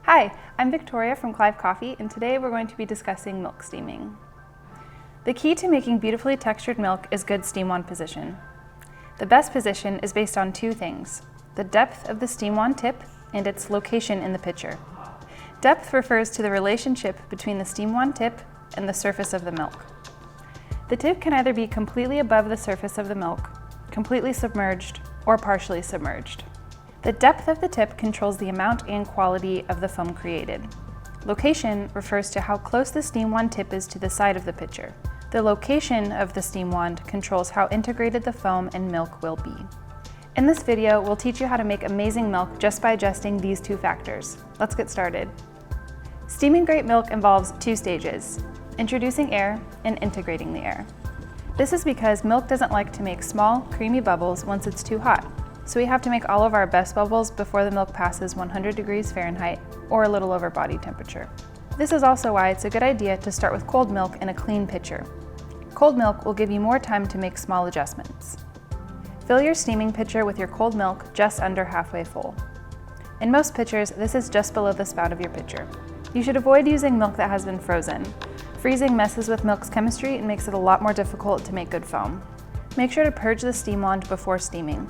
Hi, I'm Victoria from Clive Coffee, and today we're going to be discussing milk steaming. The key to making beautifully textured milk is good steam wand position. The best position is based on two things: the depth of the steam wand tip and its location in the pitcher. Depth refers to the relationship between the steam wand tip and the surface of the milk. The tip can either be completely above the surface of the milk, completely submerged, or partially submerged. The depth of the tip controls the amount and quality of the foam created. Location refers to how close the steam wand tip is to the side of the pitcher. The location of the steam wand controls how integrated the foam and milk will be. In this video, we'll teach you how to make amazing milk just by adjusting these two factors. Let's get started. Steaming great milk involves two stages: introducing air and integrating the air. This is because milk doesn't like to make small, creamy bubbles once it's too hot. So we have to make all of our best bubbles before the milk passes 100 degrees Fahrenheit, or a little over body temperature. This is also why it's a good idea to start with cold milk in a clean pitcher. Cold milk will give you more time to make small adjustments. Fill your steaming pitcher with your cold milk just under halfway full. In most pitchers, this is just below the spout of your pitcher. You should avoid using milk that has been frozen. Freezing messes with milk's chemistry and makes it a lot more difficult to make good foam. Make sure to purge the steam wand before steaming.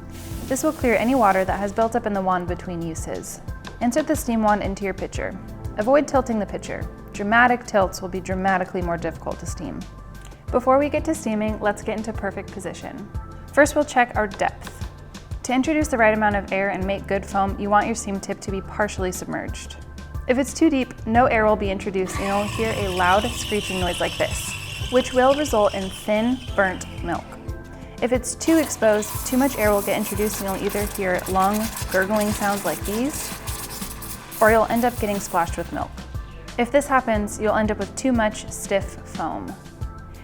This will clear any water that has built up in the wand between uses. Insert the steam wand into your pitcher. Avoid tilting the pitcher. Dramatic tilts will be dramatically more difficult to steam. Before we get to steaming, let's get into perfect position. First, we'll check our depth. To introduce the right amount of air and make good foam, you want your steam tip to be partially submerged. If it's too deep, no air will be introduced and you'll hear a loud screeching noise like this, which will result in thin, burnt milk. If it's too exposed, too much air will get introduced and you'll either hear long, gurgling sounds like these, or you'll end up getting splashed with milk. If this happens, you'll end up with too much stiff foam.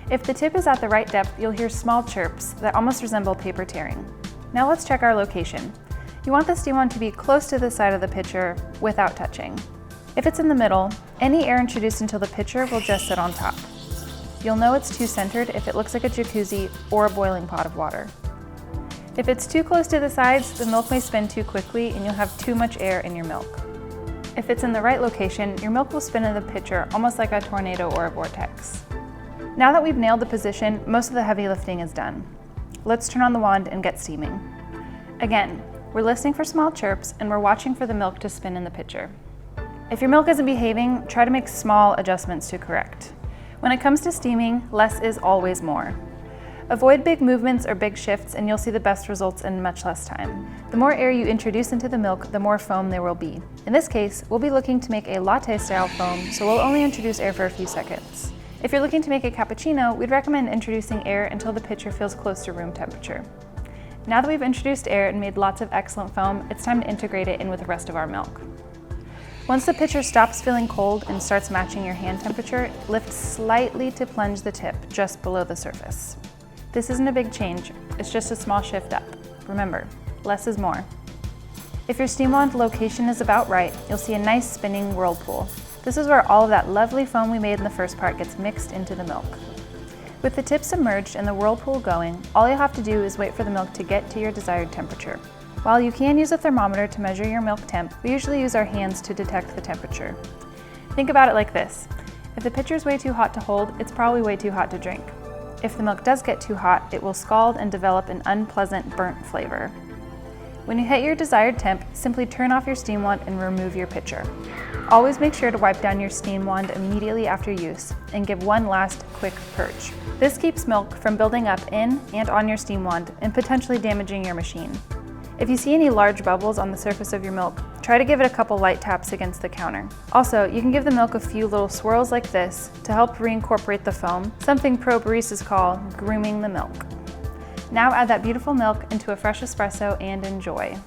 If the tip is at the right depth, you'll hear small chirps that almost resemble paper tearing. Now let's check our location. You want the steam wand to be close to the side of the pitcher without touching. If it's in the middle, any air introduced into the pitcher will just sit on top. You'll know it's too centered if it looks like a jacuzzi or a boiling pot of water. If it's too close to the sides, the milk may spin too quickly and you'll have too much air in your milk. If it's in the right location, your milk will spin in the pitcher almost like a tornado or a vortex. Now that we've nailed the position, most of the heavy lifting is done. Let's turn on the wand and get steaming. Again, we're listening for small chirps and we're watching for the milk to spin in the pitcher. If your milk isn't behaving, try to make small adjustments to correct. When it comes to steaming, less is always more. Avoid big movements or big shifts and you'll see the best results in much less time. The more air you introduce into the milk, the more foam there will be. In this case, we'll be looking to make a latte style foam, so we'll only introduce air for a few seconds. If you're looking to make a cappuccino, we'd recommend introducing air until the pitcher feels close to room temperature. Now that we've introduced air and made lots of excellent foam, it's time to integrate it in with the rest of our milk. Once the pitcher stops feeling cold and starts matching your hand temperature, lift slightly to plunge the tip just below the surface. This isn't a big change, it's just a small shift up. Remember, less is more. If your steam wand location is about right, you'll see a nice spinning whirlpool. This is where all of that lovely foam we made in the first part gets mixed into the milk. With the tip submerged and the whirlpool going, all you'll have to do is wait for the milk to get to your desired temperature. While you can use a thermometer to measure your milk temp, we usually use our hands to detect the temperature. Think about it like this. If the pitcher is way too hot to hold, it's probably way too hot to drink. If the milk does get too hot, it will scald and develop an unpleasant burnt flavor. When you hit your desired temp, simply turn off your steam wand and remove your pitcher. Always make sure to wipe down your steam wand immediately after use and give one last quick purge. This keeps milk from building up in and on your steam wand and potentially damaging your machine. If you see any large bubbles on the surface of your milk, try to give it a couple light taps against the counter. Also, you can give the milk a few little swirls like this to help reincorporate the foam, something pro baristas call grooming the milk. Now add that beautiful milk into a fresh espresso and enjoy.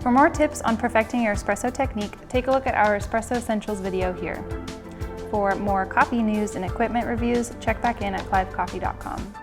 For more tips on perfecting your espresso technique, take a look at our Espresso Essentials video here. For more coffee news and equipment reviews, check back in at clivecoffee.com.